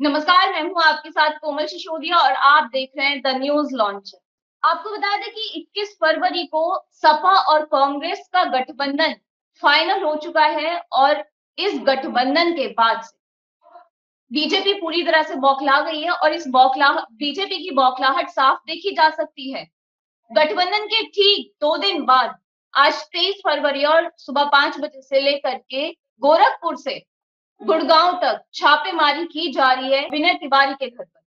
नमस्कार, मैं हूँ आपके साथ कोमल सिसोदिया और आप देख रहे हैं द न्यूज लॉन्चर। आपको बता दें कि 21 फरवरी को सपा और कांग्रेस का गठबंधन फाइनल हो चुका है और इस गठबंधन के बाद से बीजेपी पूरी तरह से बौखला गई है और इस बीजेपी की बौखलाहट साफ देखी जा सकती है। गठबंधन के ठीक 2 दिन बाद आज 23 फरवरी और सुबह 5 बजे से लेकर के गोरखपुर से गुड़गांव तक छापेमारी की जा रही है विनय तिवारी के घर पर।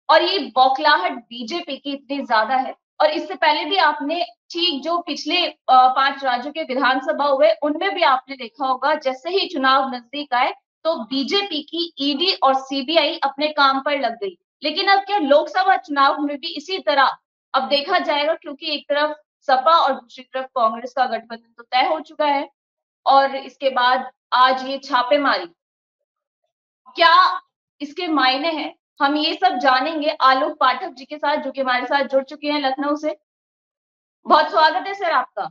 और ये बौखलाहट बीजेपी की इतनी ज्यादा है और इससे पहले भी आपने ठीक जो पिछले 5 राज्यों के विधानसभा हुए उनमें भी आपने देखा होगा, जैसे ही चुनाव नजदीक आए तो बीजेपी की ईडी और सीबीआई अपने काम पर लग गई। लेकिन अब क्या लोकसभा चुनाव में भी इसी तरह अब देखा जाएगा, क्योंकि एक तरफ सपा और दूसरी तरफ कांग्रेस का गठबंधन तो तय हो चुका है और इसके बाद आज ये छापेमारी, क्या इसके मायने हैं, हम ये सब जानेंगे आलोक पाठक जी के साथ, जो कि हमारे साथ जुड़ चुके हैं लखनऊ से। बहुत स्वागत है सर आपका।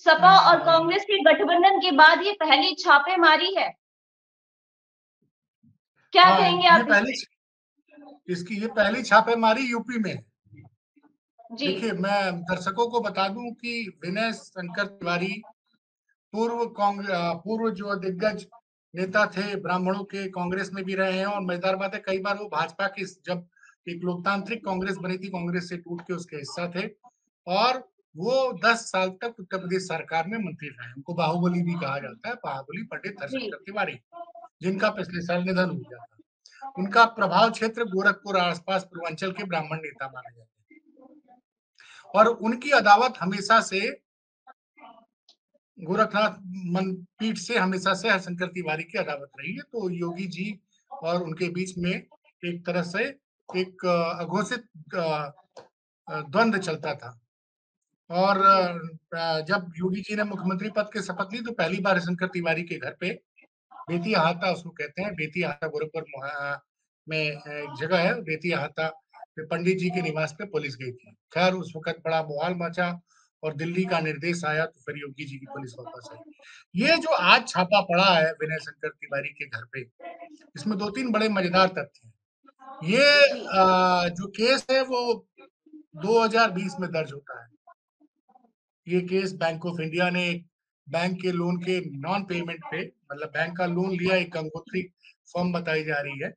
सपा और कांग्रेस के गठबंधन के बाद ये पहली छापेमारी है, क्या हाँ, कहेंगे ये आप ये पहली छापेमारी यूपी में है। जी देखिए, मैं दर्शकों को बता दूं कि विनय शंकर तिवारी पूर्व जो दिग्गज नेता थे ब्राह्मणों के, कांग्रेस में भी रहे हैं और मजेदार बात है कई बार वो भाजपा की, जब एक लोकतांत्रिक कांग्रेस बनी थी, कांग्रेस से टूट के उसके हिस्सा थे और वो 10 साल तक उत्तर प्रदेश सरकार में मंत्री रहे। उनको बाहुबली भी कहा जाता है, बाहुबली पंडित जी हरिशंकर तिवारी, जिनका पिछले साल निधन हो गया था। उनका प्रभाव क्षेत्र गोरखपुर आसपास पूर्वांचल के ब्राह्मण नेता माने जाते हैं और उनकी अदावत हमेशा से गोरखनाथ पीठ से हमेशा से हरिशंकर तिवारी की अदावत रही है। तो योगी जी और उनके बीच में एक तरह से एक अघोषित द्वंद्व चलता था। और जब योगी जी ने मुख्यमंत्री पद की शपथ ली तो पहली बार हरिशंकर तिवारी के घर पे, बेती हाता उसको कहते हैं, बेती हाता गोरखपुर में एक जगह है बेती हाता, पंडित जी के निवास पे पुलिस गई थी। खैर उस वक्त बड़ा बवाल मचा और दिल्ली का निर्देश आया तो फिर योगी जी की पुलिस वापस आई। ये जो आज छापा पड़ा है विनय शंकर तिवारी के घर पे, इसमें 2-3 बड़े मजेदार तथ्य हैं। ये जो केस है वो 2020 में दर्ज होता है। ये केस बैंक ऑफ इंडिया ने बैंक के लोन के नॉन पेमेंट पे, मतलब बैंक का लोन लिया, एक गंगोत्री फर्म बताई जा रही है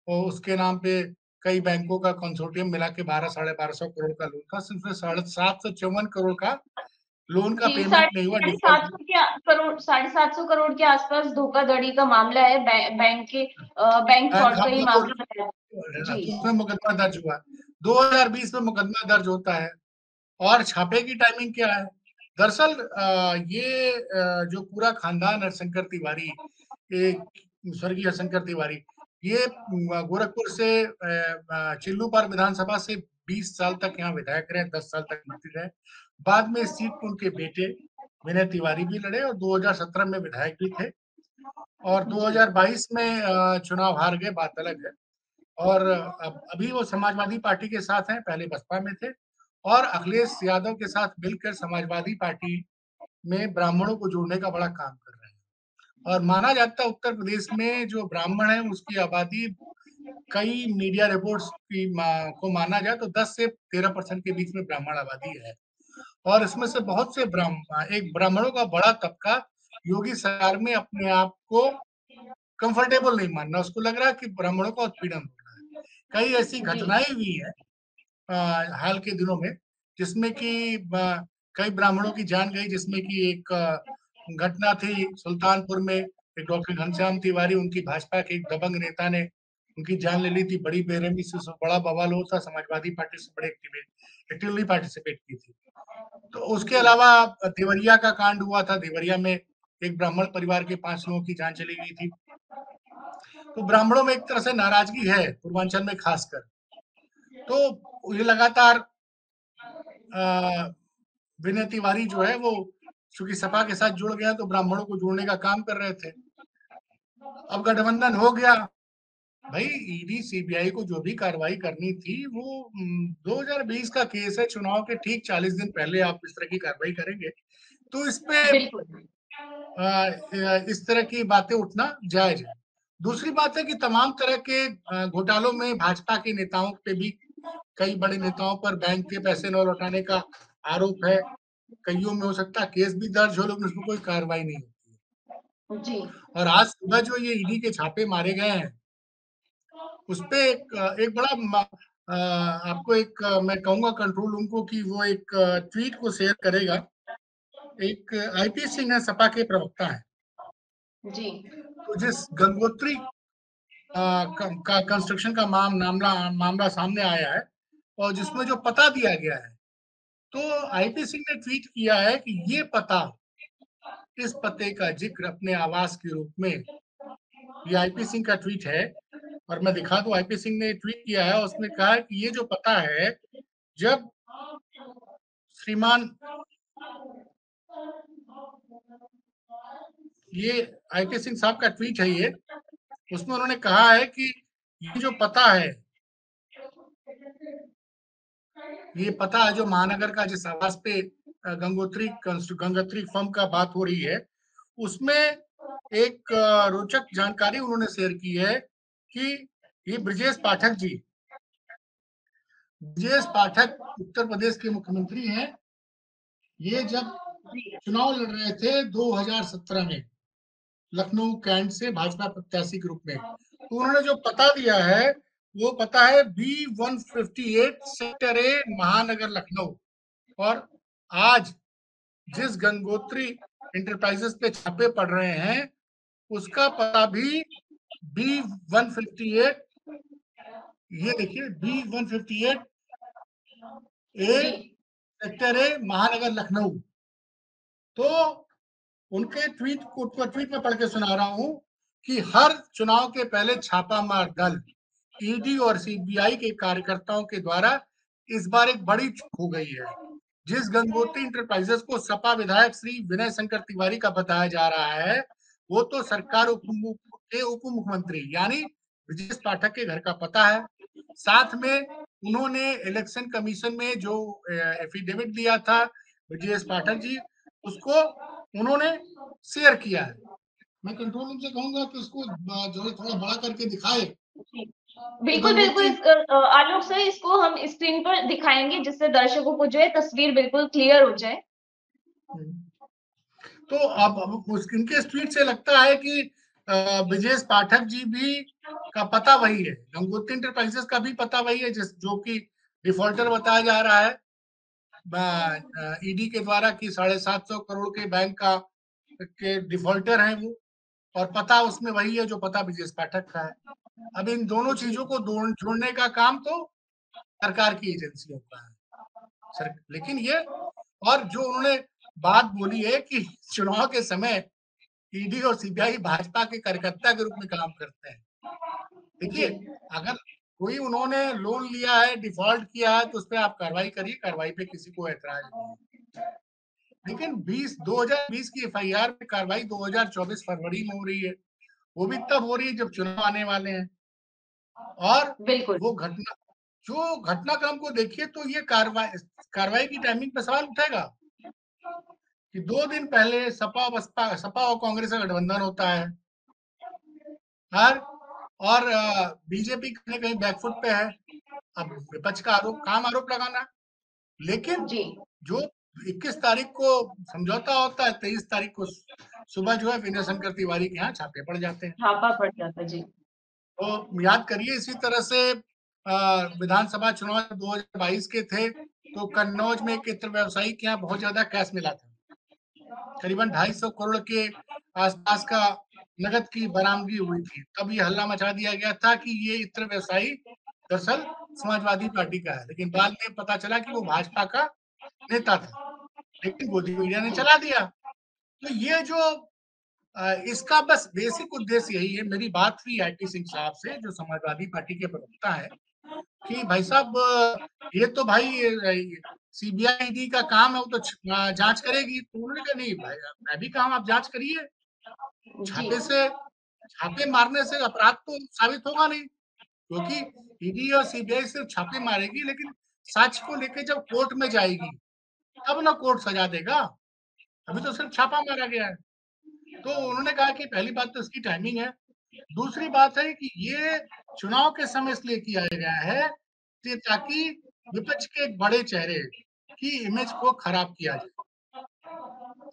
और उसके नाम पे कई बैंकों का कंसोर्टियम मिला के 1200-1250 करोड़ का लोन था। सिर्फ 754 करोड़ का लोन का जी पेमेंट नहीं हुआ, डिफॉल्ट। 750 करोड़ के आसपास धोखाधड़ी का मामला है, बैंक के बैंक बैंक फ्रॉड का हाँ ही बिल्कुल, मामला बताया। तो जी उसमें मुकदमा दर्ज हुआ। 2020 में मुकदमा दर्ज होता है और छापे की टाइमिंग क्या है? दरअसल ये जो पूरा खानदान हरिशंकर तिवारी, स्वर्गीय हरिशंकर तिवारी, ये गोरखपुर से चिल्लूपार विधानसभा से 20 साल तक यहाँ विधायक रहे, 10 साल तक मंत्री रहे। बाद में इस सीट पर उनके बेटे विनय तिवारी भी लड़े और 2017 में विधायक भी थे और 2022 में चुनाव हार गए, बात अलग है। और अब अभी वो समाजवादी पार्टी के साथ हैं, पहले बसपा में थे और अखिलेश यादव के साथ मिलकर समाजवादी पार्टी में ब्राह्मणों को जोड़ने का बड़ा काम कर रहे हैं। और माना जाता है उत्तर प्रदेश में जो ब्राह्मण है उसकी आबादी, कई मीडिया रिपोर्ट्स को माना जाए तो 10 से 13% के बीच में ब्राह्मण आबादी है और इसमें से बहुत से एक ब्राह्मणों का बड़ा तबका योगी सरकार में अपने आप को कंफर्टेबल नहीं मानना, उसको लग रहा है कि ब्राह्मणों का उत्पीड़न हो रहा है। कई ऐसी जी घटनाएं हुई है हाल के दिनों में, जिसमें कि कई ब्राह्मणों की जान गई, जिसमें कि एक घटना थी सुल्तानपुर में, एक डॉक्टर घनश्याम तिवारी, उनकी भाजपा के एक दबंग नेता ने उनकी जान ले ली थी, बड़ी बेरहमी से, बड़ा बवाल हुआ था, समाजवादी पार्टी से बड़े एक्टिवली पार्टिसिपेट की थी। तो उसके अलावा देवरिया का कांड हुआ था, देवरिया में एक ब्राह्मण परिवार के 5 लोगों की जान चली गई थी। तो ब्राह्मणों में एक तरह से नाराजगी है, पूर्वांचल में खासकर। तो ये लगातार विनय तिवारी जो है वो चूंकि सपा के साथ जुड़ गया तो ब्राह्मणों को जोड़ने का काम कर रहे थे। अब गठबंधन हो गया, भाई ईडी सीबीआई को जो भी कार्रवाई करनी थी वो 2020 का केस है, चुनाव के ठीक 40 दिन पहले आप इस तरह की कार्रवाई करेंगे तो इस पे बिल्कुल। इस तरह की बातें उठना जायज है। दूसरी बात है कि तमाम तरह के घोटालों में भाजपा के नेताओं पे भी, कई बड़े नेताओं पर बैंक के पैसे न लौटाने का आरोप है। कईयों में हो सकता है केस भी दर्ज हो, लेकिन उसमें कोई कार्रवाई नहीं होती है। जी। और आज सुबह जो ये ईडी के छापे मारे गए हैं, उसपे एक बड़ा आपको मैं कहूँगा कंट्रोल रूम को कि वो एक ट्वीट को शेयर करेगा। एक आईपी सिंह है, सपा के प्रवक्ता हैं। जी। तो जिस गंगोत्री का कंस्ट्रक्शन का मामला सामने आया है और जिसमें जो पता दिया गया है, तो आईपी सिंह ने ट्वीट किया है कि ये पता, इस पते का जिक्र अपने आवास के रूप में, ये आईपी सिंह का ट्वीट है और मैं दिखा दूं, आईपी सिंह ने ट्वीट किया है, उसने कहा है कि ये जो पता है, जब श्रीमान, ये आईपी सिंह साहब का ट्वीट है ये, उसमें उन्होंने कहा है कि ये जो पता है, ये पता है जो महानगर का जिस आवास पे गंगोत्री फर्म का बात हो रही है, उसमें एक रोचक जानकारी उन्होंने शेयर की है कि ये ब्रजेश पाठक उत्तर प्रदेश के मुख्यमंत्री हैं। ये जब चुनाव लड़ रहे थे 2017 में लखनऊ कैंट से भाजपा प्रत्याशी के रूप में, तो उन्होंने जो पता दिया है, वो पता है B158 सेक्टर ए, महानगर लखनऊ। और आज जिस गंगोत्री इंटरप्राइजेस पे छापे पड़ रहे हैं, उसका पता भी B158, ये देखिए B158 ए सेक्टर ए, महानगर लखनऊ। तो उनके ट्वीट में पढ़ के सुना रहा हूं कि हर चुनाव के पहले छापामार दल ईडी और सीबीआई के कार्यकर्ताओं के द्वारा इस बार एक बड़ी चूक हो गई है। जिस गंगोत्री इंटरप्राइजेस को सपा विधायक श्री विनय शंकर तिवारी का बताया जा रहा है, वो तो सरकार के उप मुख्यमंत्री यानी ब्रजेश पाठक के घर का पता है। साथ में उन्होंने इलेक्शन कमीशन में जो एफिडेविट दिया था ब्रजेश पाठक जी, उसको उन्होंने शेयर किया है। मैं कंट्रोल रूम से कहूंगा कि उसको जो है थोड़ा बड़ा करके दिखाए। बिल्कुल, बिल्कुल। आलोक सर, इसको हम स्क्रीन पर दिखाएंगे जिससे दर्शकों को जो है तस्वीर बिल्कुल क्लियर हो जाए। तो अब इनके ट्वीट से लगता है कि ब्रजेश पाठक जी भी का पता वही है, गंगोत्री इंटरप्राइजेस का भी पता वही है, जो कि डिफॉल्टर बताया जा रहा है ईडी के द्वारा कि 750 करोड़ के बैंक का के डिफॉल्टर हैं वो, और पता उसमें वही है जो पता ब्रजेश पाठक का है। अब इन दोनों चीजों को जोड़ने का काम तो सरकार की एजेंसियों का है। लेकिन ये, और जो उन्होंने बात बोली है कि चुनाव के समय ईडी और सीबीआई भाजपा के कार्यकर्ता के रूप में काम करते हैं। देखिए, अगर कोई उन्होंने लोन लिया है, डिफॉल्ट किया है, तो उस पर आप कार्रवाई करिए, कार्रवाई पे किसी को ऐतराज नहीं है। लेकिन 2020 की एफआईआर पे कार्रवाई 2024 फरवरी में हो रही है, वो भी तब हो रही है जब चुनाव आने वाले हैं। और बिल्कुल। वो घटनाक्रम को देखिए तो ये कार्रवाई की टाइमिंग पे सवाल उठेगा कि 2 दिन पहले सपा और कांग्रेस का गठबंधन होता है, और बीजेपी कहीं कहीं बैकफुट पे है। अब विपक्ष का आरोप लगाना, लेकिन जो 21 तारीख को समझौता होता है, 23 तारीख को सुबह जो है विनय शंकर तिवारी के यहाँ छापे पड़ जाते हैं। छापा पड़ जाता है जी। तो याद करिए, इसी तरह से विधानसभा चुनाव 2022 के थे, तो कन्नौज में एक इत्र व्यवसायी के यहाँ बहुत ज्यादा कैश मिला था, करीबन 250 करोड़ के आसपास का नगद की बरामदगी हुई थी। तब ये हल्ला मचा दिया गया था कि ये इत्र व्यवसायी दरअसल समाजवादी पार्टी का है, लेकिन बाद में पता चला कि वो भाजपा का नेता था, लेकिन गोदी मीडिया ने चला दिया। तो ये जो इसका बस बेसिक उद्देश्य यही है। मेरी बात हुई आईपी सिंह साहब से, जो समाजवादी पार्टी के प्रवक्ता है, कि भाई साहब ये तो भाई सीबीआई ईडी का काम है, वो तो जांच करेगी। तो उन्होंने कहा नहीं भाई, मैं भी कहूँ आप जांच करिए, छापे मारने से अपराध तो साबित होगा नहीं, क्योंकि ईडी और सीबीआई सिर्फ छापे मारेगी, लेकिन सच को लेकर जब कोर्ट में जाएगी तब ना कोर्ट सजा देगा, अभी तो सिर्फ छापा मारा गया है। तो उन्होंने कहा कि पहली बात तो इसकी टाइमिंग है, दूसरी बात है कि ये चुनाव के समय इसलिए किया गया है कि ताकि विपक्ष के एक बड़े चेहरे की इमेज को खराब किया जाए।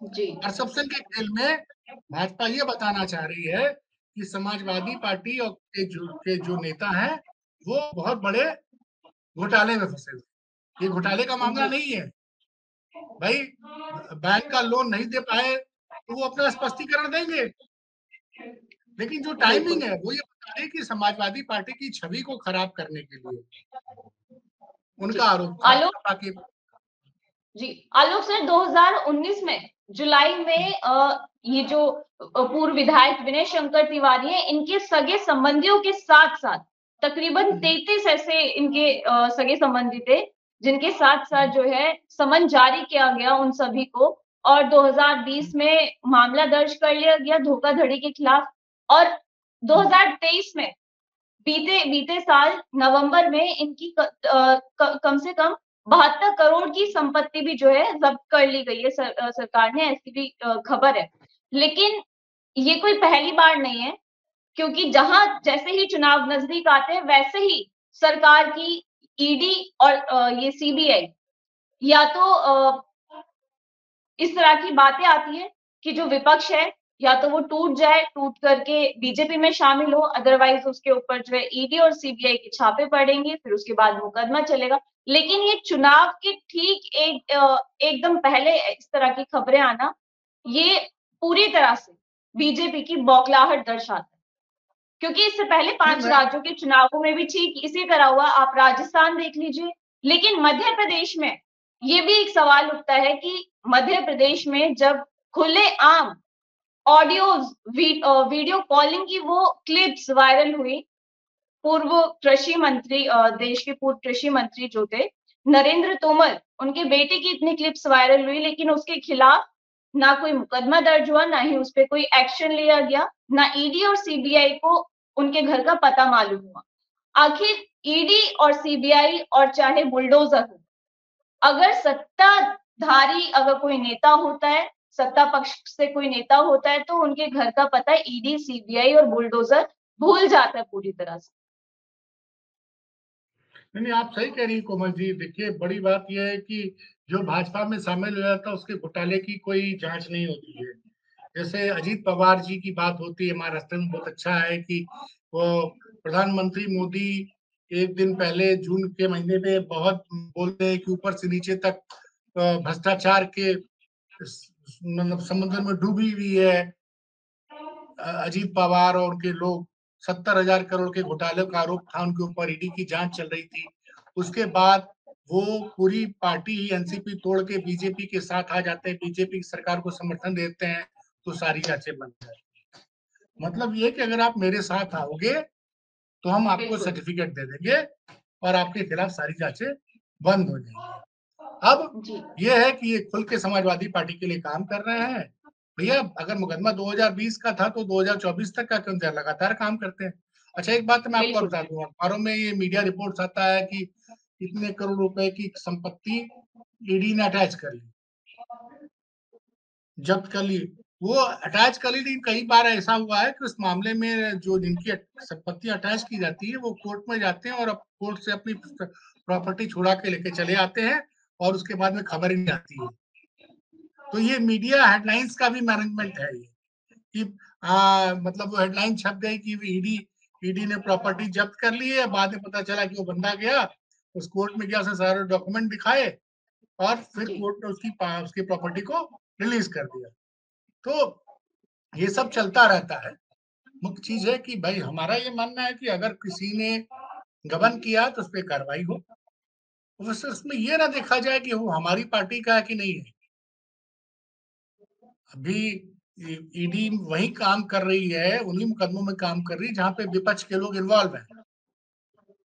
जी परसेप्शन के खेल में भाजपा ये बताना चाह रही है कि समाजवादी पार्टी और के जो नेता हैं वो बहुत बड़े घोटाले में फंसे हुए। ये घोटाले का मामला जी नहीं है भाई, बैंक का लोन नहीं दे पाए तो वो अपना स्पष्टीकरण देंगे, लेकिन जो टाइमिंग बिल्कुल। है वो ये बता रही है कि समाजवादी पार्टी की छवि को खराब करने के लिए जी उनका आरोप था आलोक सपा के। जी आलोक सर, 2019 में जुलाई में ये जो पूर्व विधायक विनय शंकर तिवारी है, इनके सगे संबंधियों के साथ साथ तकरीबन 33 ऐसे इनके सगे संबंधी थे जिनके साथ साथ जो है समन जारी किया गया उन सभी को, और 2020 में मामला दर्ज कर लिया गया धोखाधड़ी के खिलाफ। और 2023 में बीते बीते साल नवंबर में इनकी कम से कम 72 करोड़ की संपत्ति भी जो है जब्त कर ली गई है सरकार ने, ऐसी भी खबर है। लेकिन ये कोई पहली बार नहीं है, क्योंकि जहां जैसे ही चुनाव नजदीक आते हैं वैसे ही सरकार की ईडी और ये सीबीआई या तो इस तरह की बातें आती है कि जो विपक्ष है या तो वो टूट जाए, टूट करके बीजेपी में शामिल हो, अदरवाइज उसके ऊपर जो है ईडी और सीबीआई के छापे पड़ेंगे, फिर उसके बाद मुकदमा चलेगा। लेकिन ये चुनाव के ठीक एकदम पहले इस तरह की खबरें आना, ये पूरी तरह से बीजेपी की बौखलाहट दर्शाता है। क्योंकि इससे पहले नहीं 5 मैं राज्यों के चुनावों में भी ठीक इसी तरह हुआ, आप राजस्थान देख लीजिए। लेकिन मध्य प्रदेश में ये भी एक सवाल उठता है कि मध्य प्रदेश में जब खुलेआम ऑडियोज वीडियो कॉलिंग की वो क्लिप्स वायरल हुई, पूर्व कृषि मंत्री देश के पूर्व कृषि मंत्री जो थे नरेंद्र तोमर, उनके बेटे की इतनी क्लिप्स वायरल हुई, लेकिन उसके खिलाफ ना कोई मुकदमा दर्ज हुआ, ना ही उस पर कोई एक्शन लिया गया, ना ईडी और सीबीआई को उनके घर का पता मालूम हुआ। आखिर ईडी और सीबीआई और चाहे बुलडोजर हो, अगर सत्ताधारी अगर कोई नेता होता है, सत्ता पक्ष से कोई नेता होता है, तो उनके घर का पता ईडी सीबीआई और बुलडोजर भूल जाता है पूरी तरह से। नहीं, आप सही कह रही हैं कोमल जी। देखिए, बड़ी बात यह है कि जो भाजपा में शामिल हो जाता है उसके घोटाले की कोई जांच नहीं होती है। जैसे अजीत पवार जी की बात होती है महाराष्ट्र में, बहुत अच्छा है कि वो प्रधानमंत्री मोदी एक दिन पहले जून के महीने में बहुत बोलते हैं कि ऊपर से नीचे तक भ्रष्टाचार के मतलब समुद्र में डूबी हुई है अजीत पवार और उनके लोग। 70,000 करोड़ के घोटाले का आरोप था उनके ऊपर, ईडी की जांच चल रही थी। उसके बाद वो पूरी पार्टी ही एनसीपी तोड़ के बीजेपी के साथ आ जाते हैं, बीजेपी की सरकार को समर्थन देते हैं, तो सारी जांचें बंद है। मतलब ये कि अगर आप मेरे साथ आओगे तो हम आपको बिल्कुल। सर्टिफिकेट दे देंगे और आपके खिलाफ सारी जांचें बंद हो जाएंगी। अब जी ये है कि ये खुल के समाजवादी पार्टी के लिए काम कर रहे हैं। भैया, अगर मुकदमा 2020 का था तो 2024 तक का क्यों दिया? लगातार काम करते हैं। अच्छा, एक बात मैं आपको बिल्कुल। बता दूं, अखबारों में ये मीडिया रिपोर्ट्स आता है कि इतने करोड़ रुपए की संपत्ति ईडी ने अटैच कर ली, जब्त कर ली। वो अटैच कर ली, लेकिन कई बार ऐसा हुआ है कि उस मामले में जो जिनकी संपत्ति अटैच की जाती है वो कोर्ट में जाते हैं और अब कोर्ट से अपनी प्रॉपर्टी छुड़ा के लेके चले आते हैं और उसके बाद में खबर ही नहीं आती है। तो ये मीडिया हेडलाइंस का भी मैनेजमेंट है ये कि मतलब वो हेडलाइन छप गई कि ईडी ईडी ने प्रॉपर्टी जब्त कर ली है, बाद में पता चला कि वो बंदा गया उस कोर्ट में गया, उसने सारे डॉक्यूमेंट दिखाए और फिर जी कोर्ट ने उसकी प्रॉपर्टी को रिलीज कर दिया। तो ये सब चलता रहता है। मुख्य चीज है कि भाई हमारा ये मानना है कि अगर किसी ने गबन किया तो उस पर कार्रवाई हो, वैसे उसमें ये ना देखा जाए कि वो हमारी पार्टी का है कि नहीं है। अभी ईडी वही काम कर रही है, उन्हीं मुकदमों में काम कर रही है जहां पे विपक्ष के लोग इन्वॉल्व हैं।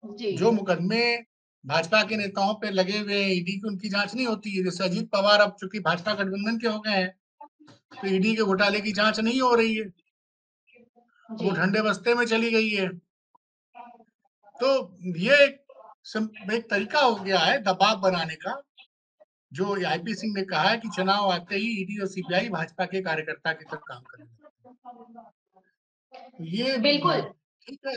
जी जो मुकदमे भाजपा के नेताओं पे लगे हुए हैं ईडी की उनकी जांच नहीं होती है। जैसे अजीत पवार अब चूंकि भाजपा गठबंधन के हो गए हैं तो ईडी के घोटाले की जांच नहीं हो रही है, जी वो ठंडे बस्ते में चली गई है। तो ये एक तरीका हो गया है दबाव बनाने का, जो आईपी सिंह ने कहा है कि चुनाव आते ही ईडी और सीबीआई भाजपा के कार्यकर्ता की तरफ काम करने लगते हैं। ये बिल्कुल। ठीक है।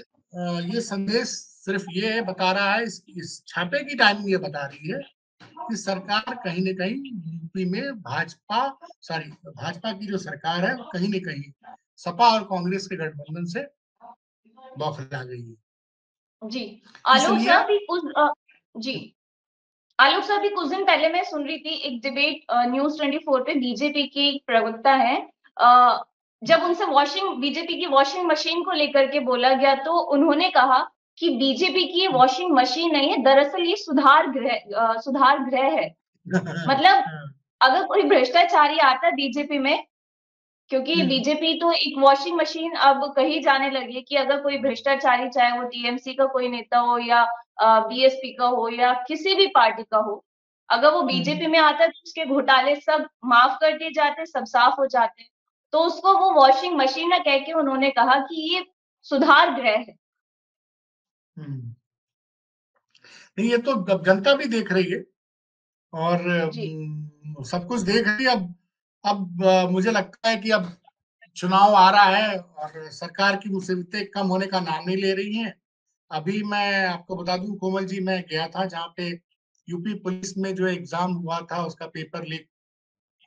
ये संदेश सिर्फ ये बता रहा है, इस छापे की टाइमिंग ये बता रही है कि सरकार कहीं न कहीं यूपी में भाजपा की जो सरकार है, वो कहीं न कहीं सपा और कांग्रेस के गठबंधन से बौखला गई है। जी। आलोक इसलिए साहब भी जी। आलोक साहब भी कुछ दिन पहले मैं सुन रही थी एक डिबेट न्यूज़ 24 पे बीजेपी की एक प्रवक्ता है जब उनसे बीजेपी की वॉशिंग मशीन को लेकर के बोला गया तो उन्होंने कहा कि बीजेपी की ये वॉशिंग मशीन नहीं है, दरअसल ये सुधार गृह है। मतलब अगर कोई भ्रष्टाचारी आता है बीजेपी में, क्योंकि बीजेपी तो एक वॉशिंग मशीन अब कही जाने लगी है कि अगर कोई भ्रष्टाचारी, चाहे वो टीएमसी का कोई नेता हो या बीएसपी का हो या किसी भी पार्टी का हो, अगर वो बीजेपी में आता है तो उसके घोटाले सब माफ कर दिए जाते हैं, सब साफ हो जाते हैं। तो उसको वो वॉशिंग मशीन ना कह के उन्होंने कहा कि ये सुधार गृह है। नहीं, ये तो जनता भी देख रही है और जी। सब कुछ देख रही है। अब मुझे लगता है कि अब चुनाव आ रहा है और सरकार की मुसीबतें कम होने का नाम नहीं ले रही हैं। अभी मैं आपको बता दूं कोमल जी, मैं गया था जहाँ पे यूपी पुलिस में जो एग्जाम हुआ था उसका पेपर लीक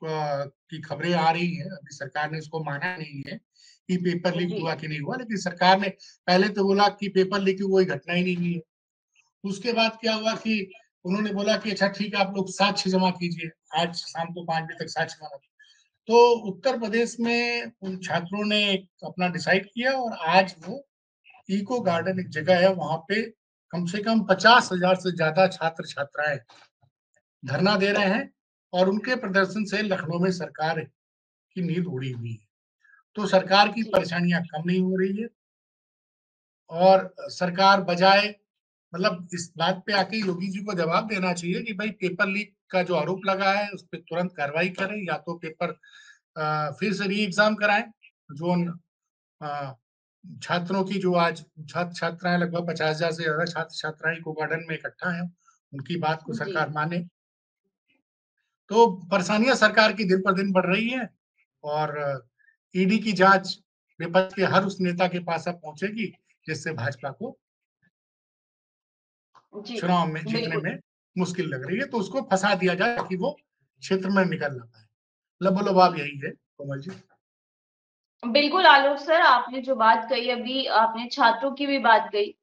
की खबरें आ रही हैं। अभी सरकार ने उसको माना नहीं है कि पेपर लीक जी। हुआ कि नहीं हुआ, लेकिन सरकार ने पहले तो बोला कि पेपर लीक की कोई घटना ही नहीं हुई है। उसके बाद क्या हुआ कि उन्होंने बोला कि अच्छा ठीक है, आप लोग साक्ष्य जमा कीजिए, आज शाम को 5 बजे तक साक्ष्य जमा। तो उत्तर प्रदेश में उन छात्रों ने अपना डिसाइड किया और आज वो इको गार्डन एक जगह है, वहां पे कम से कम 50,000 से ज्यादा छात्र छात्राएं धरना दे रहे हैं और उनके प्रदर्शन से लखनऊ में सरकार की नींद उड़ी हुई है। तो सरकार की जी। परेशानियां कम नहीं हो रही है और सरकार बजाय मतलब इस बात पे आके योगी जी को जवाब देना चाहिए कि भाई पेपर लीक का जो आरोप लगा है उस पर तुरंत कार्रवाई करें, या तो पेपर फिर से री एग्जाम कराएं। जो अ, छात्रों की जो आज छात्र छात्राएं लगभग 50,000 से ज्यादा छात्र छात्राएं इको गार्डन में इकट्ठा हैं, उनकी बात को जी। सरकार माने। तो परेशानियां सरकार की दिन पर दिन बढ़ रही है और ईडी की जांच विपक्ष के हर उस नेता के पास अब पहुंचेगी जिससे भाजपा को जी। चुनाव में जीतने बिल्कुल। में मुश्किल लग रही है, तो उसको फंसा दिया जाए ताकि वो क्षेत्र में निकल ना पाए। लबोलबाब यही है कोमल जी। बिल्कुल आलोक सर, आपने जो बात कही अभी, आपने छात्रों की भी बात कही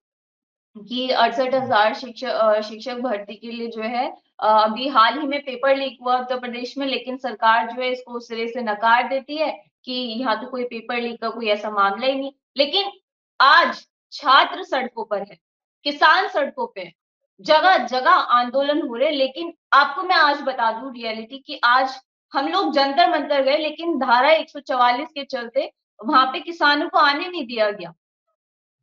कि 68,000 शिक्षक भर्ती के लिए जो है अभी हाल ही में पेपर लीक हुआ उत्तर प्रदेश में, लेकिन सरकार जो है इसको सिरे से नकार देती है कि यहाँ तो कोई पेपर लीक का कोई ऐसा मामला ही नहीं। लेकिन आज छात्र सड़कों पर है, किसान सड़कों पे है, जगह जगह आंदोलन हो रहे हैं। लेकिन आपको मैं आज बता दूं रियलिटी कि आज हम लोग जंतर मंतर गए, लेकिन धारा 144 के चलते वहां पे किसानों को आने नहीं दिया गया।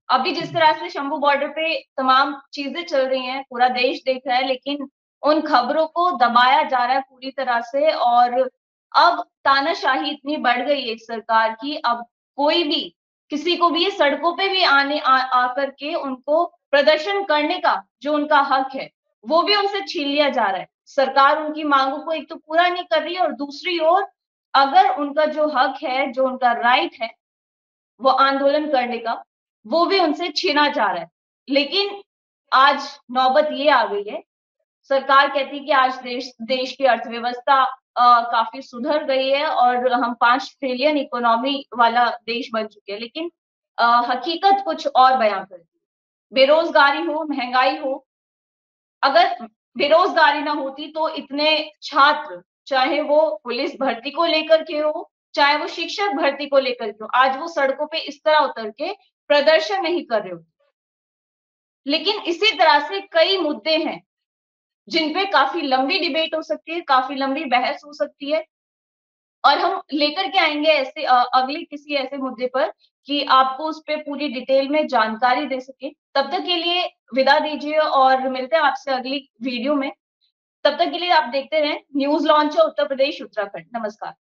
अभी जिस तरह से शंभू बॉर्डर पे तमाम चीजें चल रही हैं, पूरा देश देख रहा है, लेकिन उन खबरों को दबाया जा रहा है पूरी तरह से। और अब तानाशाही इतनी बढ़ गई है इस सरकार की, अब कोई भी किसी को भी सड़कों पे भी आकर के उनको प्रदर्शन करने का जो उनका हक है वो भी उनसे छीन लिया जा रहा है। सरकार उनकी मांगों को एक तो पूरा नहीं कर रही है, और दूसरी ओर अगर उनका जो हक है, जो उनका राइट है वो आंदोलन करने का, वो भी उनसे छीना जा रहा है। लेकिन आज नौबत ये आ गई है, सरकार कहती है कि आज देश की अर्थव्यवस्था काफी सुधर गई है और हम 5 ट्रिलियन इकोनॉमी वाला देश बन चुके हैं, लेकिन हकीकत कुछ और बयां करती है। बेरोजगारी हो, महंगाई हो, अगर बेरोजगारी ना होती तो इतने छात्र, चाहे वो पुलिस भर्ती को लेकर के हो, चाहे वो शिक्षक भर्ती को लेकर के हो, आज वो सड़कों पे इस तरह उतर के प्रदर्शन नहीं कर रहे होते। लेकिन इसी तरह से कई मुद्दे हैं जिन पे काफी लंबी डिबेट हो सकती है, काफी लंबी बहस हो सकती है, और हम लेकर के आएंगे ऐसे अगले किसी ऐसे मुद्दे पर कि आपको उस पे पूरी डिटेल में जानकारी दे सके। तब तक के लिए विदा दीजिए और मिलते हैं आपसे अगली वीडियो में। तब तक के लिए आप देखते रहें न्यूज़ लॉन्च उत्तर प्रदेश उत्तराखंड। नमस्कार।